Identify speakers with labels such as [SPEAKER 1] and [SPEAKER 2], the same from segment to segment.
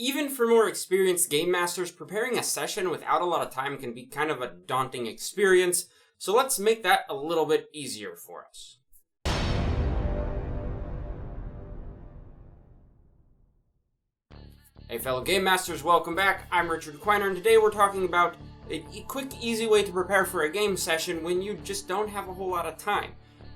[SPEAKER 1] Even for more experienced game masters, preparing a session without a lot of time can be kind of a daunting experience, so let's make that a little bit easier for us. Hey fellow game masters, welcome back. I'm Richard Quiner, and today we're talking about a quick, easy way to prepare for a game session when you just don't have a whole lot of time.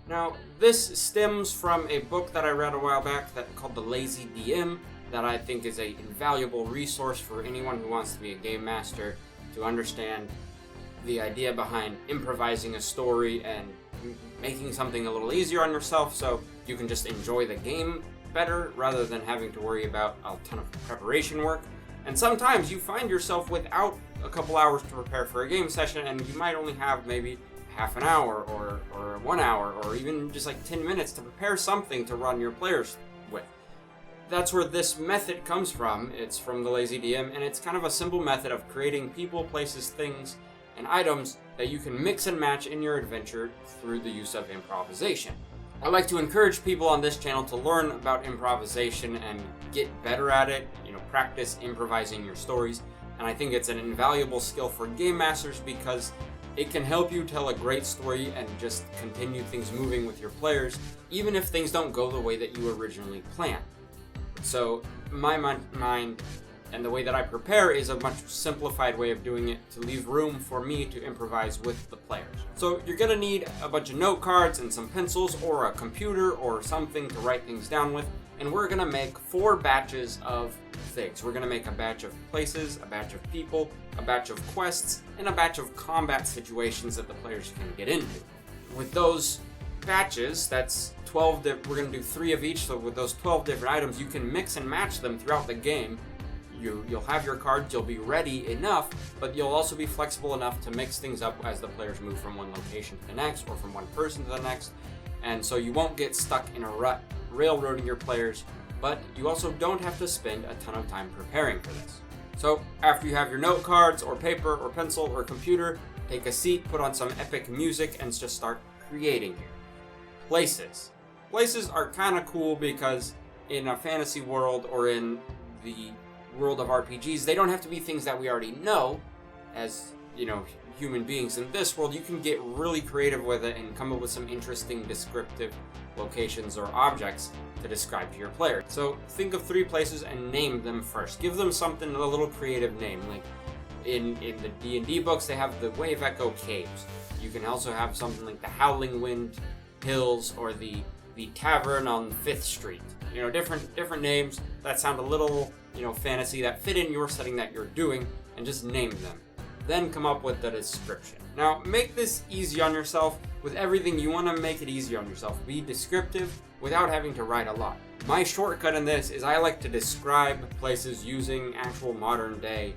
[SPEAKER 1] Now, this stems from a book that I read a while back called The Lazy DM, that I think is an invaluable resource for anyone who wants to be a game master to understand the idea behind improvising a story and making something a little easier on yourself so you can just enjoy the game better rather than having to worry about a ton of preparation work. And sometimes you find yourself without a couple hours to prepare for a game session, and you might only have maybe half an hour or 1 hour or even just like 10 minutes to prepare something to run your players with. That's where this method comes from. It's from the Lazy DM, and it's kind of a simple method of creating people, places, things, and items that you can mix and match in your adventure through the use of improvisation. I like to encourage people on this channel to learn about improvisation and get better at it, practice improvising your stories, and I think it's an invaluable skill for game masters because it can help you tell a great story and just continue things moving with your players, even if things don't go the way that you originally planned. So, my mind and the way that I prepare is a much simplified way of doing it to leave room for me to improvise with the players. So you're going to need a bunch of note cards and some pencils or a computer or something to write things down with, and we're going to make 4 batches of things. We're going to make a batch of places, a batch of people, a batch of quests, and a batch of combat situations that the players can get into. With those batches, that's 12, we're going to do 3 of each, so with those 12 different items, you can mix and match them throughout the game. You'll have your cards, you'll be ready enough, but you'll also be flexible enough to mix things up as the players move from one location to the next, or from one person to the next, and so you won't get stuck in a rut railroading your players, but you also don't have to spend a ton of time preparing for this. So after you have your note cards, or paper, or pencil, or computer, take a seat, put on some epic music, and just start creating here. Places. Places are kind of cool because in a fantasy world, or in the world of RPGs, they don't have to be things that we already know as, human beings. In this world, you can get really creative with it and come up with some interesting descriptive locations or objects to describe to your player. So think of 3 places and name them first. Give them something, a little creative name. Like in the D&D books, they have the Wave Echo Caves. You can also have something like the Howling Wind Hills or the Tavern on 5th Street. Different names that sound a little fantasy, that fit in your setting that you're doing, and just name them. Then come up with the description. Now, make this easy on yourself. With everything, you want to make it easy on yourself. Be descriptive without having to write a lot. My shortcut in this is I like to describe places using actual modern day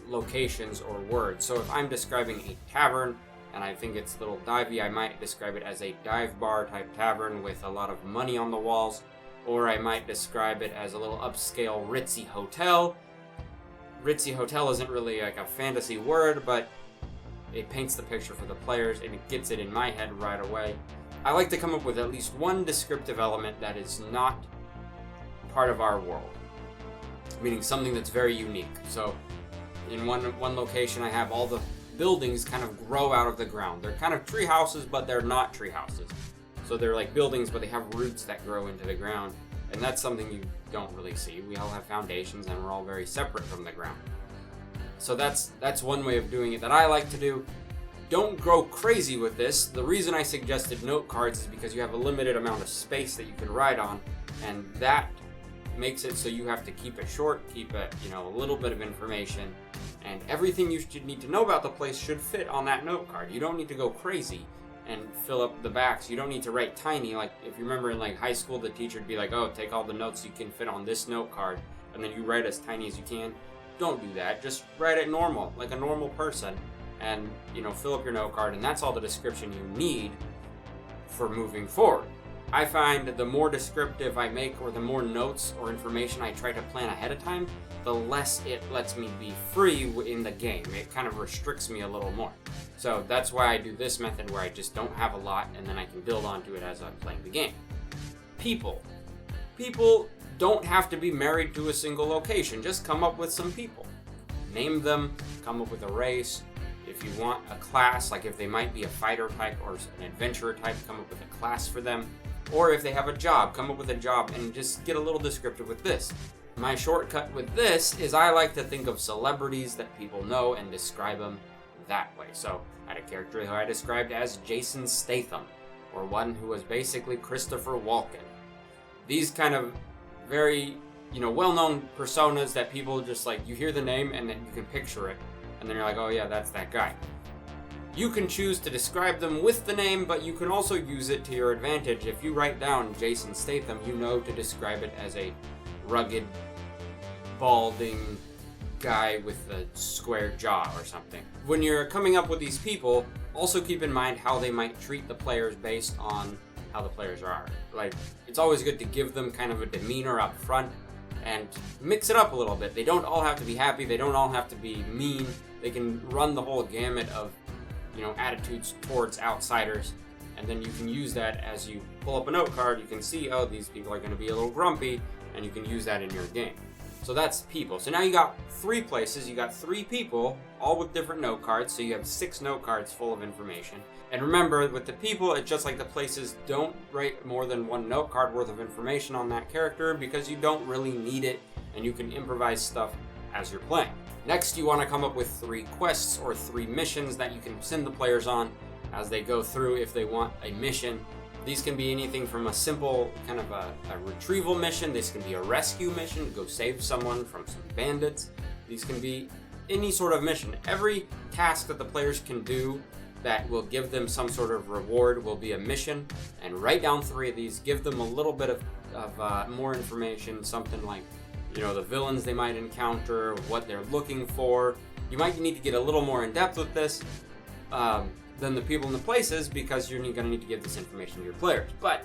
[SPEAKER 1] locations or words. So if I'm describing a tavern, and I think it's a little divey, I might describe it as a dive bar type tavern with a lot of money on the walls. Or I might describe it as a little upscale ritzy hotel. Ritzy hotel isn't really like a fantasy word, but it paints the picture for the players and it gets it in my head right away. I like to come up with at least one descriptive element that is not part of our world, meaning something that's very unique. So in one location, I have all the buildings kind of grow out of the ground. They're kind of tree houses, but they're not tree houses. So they're like buildings, but they have roots that grow into the ground. And that's something you don't really see. We all have foundations, and we're all very separate from the ground. So that's one way of doing it that I like to do. Don't go crazy with this. The reason I suggested note cards is because you have a limited amount of space that you can write on, and that makes it so you have to keep it short, keep it, a little bit of information, and everything you should need to know about the place should fit on that note card. You don't need to go crazy and fill up the backs. You don't need to write tiny. Like if you remember in like high school, the teacher would be like, oh, take all the notes you can fit on this note card, and then you write as tiny as you can. Don't do that. Just write it normal, like a normal person, and fill up your note card, and that's all the description you need for moving forward. I find the more descriptive I make, or the more notes or information I try to plan ahead of time, the less it lets me be free in the game. It kind of restricts me a little more. So that's why I do this method where I just don't have a lot, and then I can build onto it as I'm playing the game. People don't have to be married to a single location. Just come up with some people. Name them, come up with a race. If you want a class, like if they might be a fighter type or an adventurer type, come up with a class for them. Or if they have a job, come up with a job and just get a little descriptive with this. My shortcut with this is I like to think of celebrities that people know and describe them that way. So I had a character who I described as Jason Statham, or one who was basically Christopher Walken. These kind of very, well-known personas that people just like, you hear the name and then you can picture it, and then you're like, oh yeah, that's that guy. You can choose to describe them with the name, but you can also use it to your advantage. If you write down Jason Statham, you know to describe it as a rugged, balding guy with a square jaw or something. When you're coming up with these people, also keep in mind how they might treat the players based on how the players are. Like, it's always good to give them kind of a demeanor up front and mix it up a little bit. They don't all have to be happy, they don't all have to be mean. They can run the whole gamut of attitudes towards outsiders, and then you can use that as you pull up a note card. You can see, oh, these people are going to be a little grumpy, and you can use that in your game. So that's people. So now you got 3 places, you got 3 people, all with different note cards, so you have 6 note cards full of information. And remember, with the people, it's just like the places, don't write more than 1 note card worth of information on that character, because you don't really need it, and you can improvise stuff as you're playing. Next, you want to come up with 3 quests or 3 missions that you can send the players on as they go through if they want a mission. These can be anything from a simple kind of a retrieval mission. This can be a rescue mission to go save someone from some bandits. These can be any sort of mission. Every task that the players can do that will give them some sort of reward will be a mission. And write down 3 of these. Give them a little bit of more information, something like the villains they might encounter, what they're looking for. You might need to get a little more in depth with this than the people and the places, because you're going to need to give this information to your players. But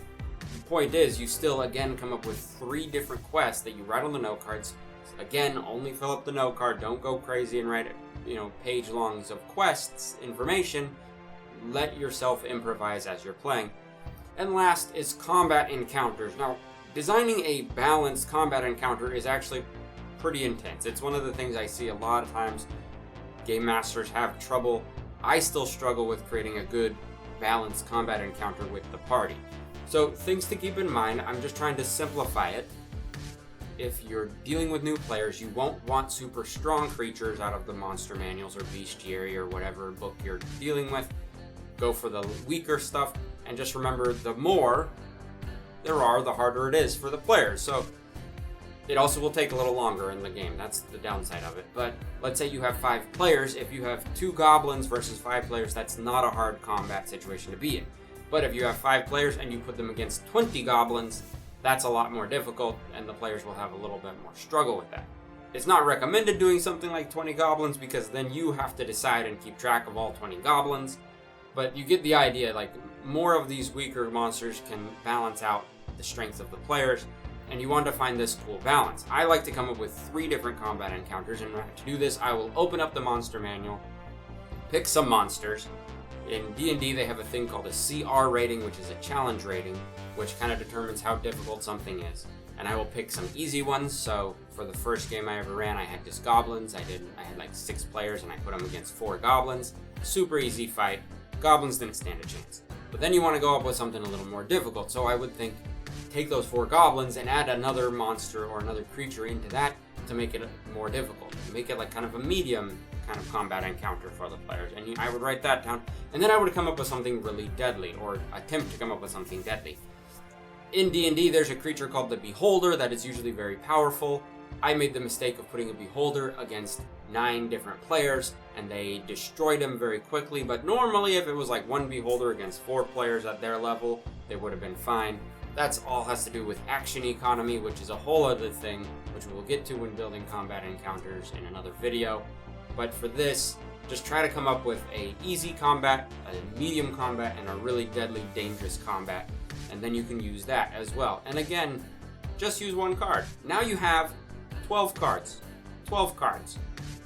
[SPEAKER 1] the point is, you still, again, come up with 3 different quests that you write on the note cards. Again, only fill up the note card. Don't go crazy and write page longs of quests, information. Let yourself improvise as you're playing. And last is combat encounters. Now, designing a balanced combat encounter is actually pretty intense. It's one of the things I see a lot of times game masters have trouble. I still struggle with creating a good balanced combat encounter with the party. So things to keep in mind, I'm just trying to simplify it. If you're dealing with new players, you won't want super strong creatures out of the monster manuals or bestiary or whatever book you're dealing with. Go for the weaker stuff, and just remember, the more there are, the harder it is for the players. So it also will take a little longer in the game. That's the downside of it. But let's say you have 5 players. If you have 2 goblins versus 5 players, that's not a hard combat situation to be in. But if you have 5 players and you put them against 20 goblins, that's a lot more difficult, and the players will have a little bit more struggle with that. It's not recommended doing something like 20 goblins, because then you have to decide and keep track of all 20 goblins. But you get the idea, like, more of these weaker monsters can balance out the strength of the players, and you want to find this cool balance. I like to come up with 3 different combat encounters, and to do this, I will open up the monster manual, pick some monsters. In D&D, they have a thing called a CR rating, which is a challenge rating, which kind of determines how difficult something is. And I will pick some easy ones. So for the first game I ever ran, I had just goblins. I had like 6 players, and I put them against 4 goblins. Super easy fight. Goblins didn't stand a chance. But then you want to go up with something a little more difficult. So I would think, take those 4 goblins and add another monster or another creature into that to make it more difficult. Make it like kind of a medium kind of combat encounter for the players. And I would write that down. And then I would come up with something really deadly, or attempt to come up with something deadly. In D&D, there's a creature called the Beholder that is usually very powerful. I made the mistake of putting a Beholder against 9 different players, and they destroyed him very quickly. But normally, if it was like 1 Beholder against 4 players at their level, they would have been fine. That's all has to do with action economy, which is a whole other thing, which we'll get to when building combat encounters in another video. But for this, just try to come up with a easy combat, a medium combat, and a really deadly, dangerous combat. And then you can use that as well. And again, just use 1 card. Now you have 12 cards. 12 cards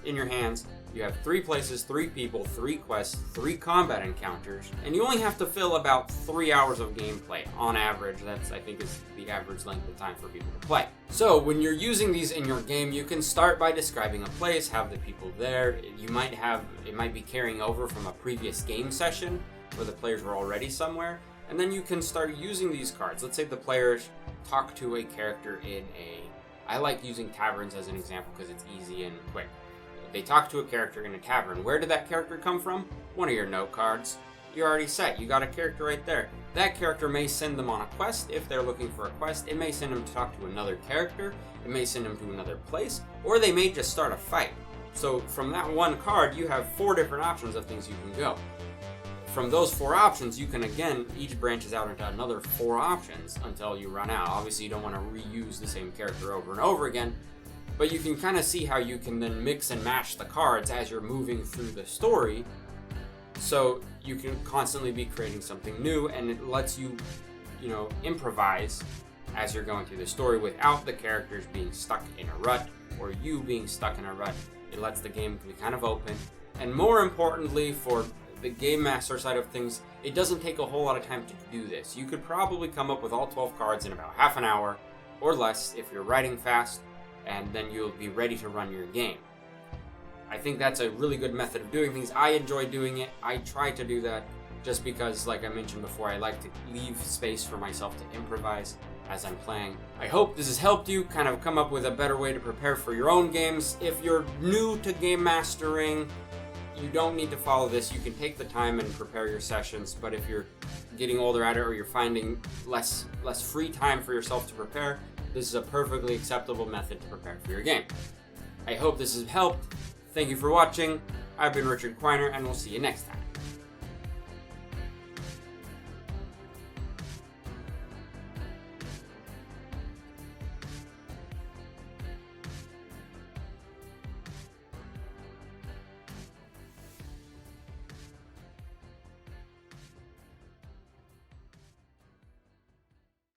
[SPEAKER 1] in your hands. You have 3 places, 3 people, 3 quests, 3 combat encounters, and you only have to fill about 3 hours of gameplay on average. That's, I think, is the average length of time for people to play. So when you're using these in your game, you can start by describing a place, have the people there. It might be carrying over from a previous game session where the players were already somewhere, and then you can start using these cards. Let's say the players talk to a character I like using taverns as an example because it's easy and quick. They talk to a character in a tavern. Where did that character come from? One of your note cards. You're already set. You got a character right there. That character may send them on a quest if they're looking for a quest. It may send them to talk to another character. It may send them to another place. Or they may just start a fight. So from that one card, you have 4 different options of things you can go. From those 4 options, you can again, each branches out into another 4 options until you run out. Obviously, you don't want to reuse the same character over and over again, but you can kind of see how you can then mix and match the cards as you're moving through the story, so you can constantly be creating something new, and it lets you, improvise as you're going through the story without the characters being stuck in a rut or you being stuck in a rut. It lets the game be kind of open, and more importantly, for the Game Master side of things, it doesn't take a whole lot of time to do this. You could probably come up with all 12 cards in about half an hour or less if you're writing fast, and then you'll be ready to run your game. I think that's a really good method of doing things. I enjoy doing it. I try to do that just because, like I mentioned before, I like to leave space for myself to improvise as I'm playing. I hope this has helped you kind of come up with a better way to prepare for your own games. If you're new to game mastering, you don't need to follow this. You can take the time and prepare your sessions, but if you're getting older at it or you're finding less free time for yourself to prepare, this is a perfectly acceptable method to prepare for your game. I hope this has helped. Thank you for watching. I've been Richard Quiner, and we'll see you next time.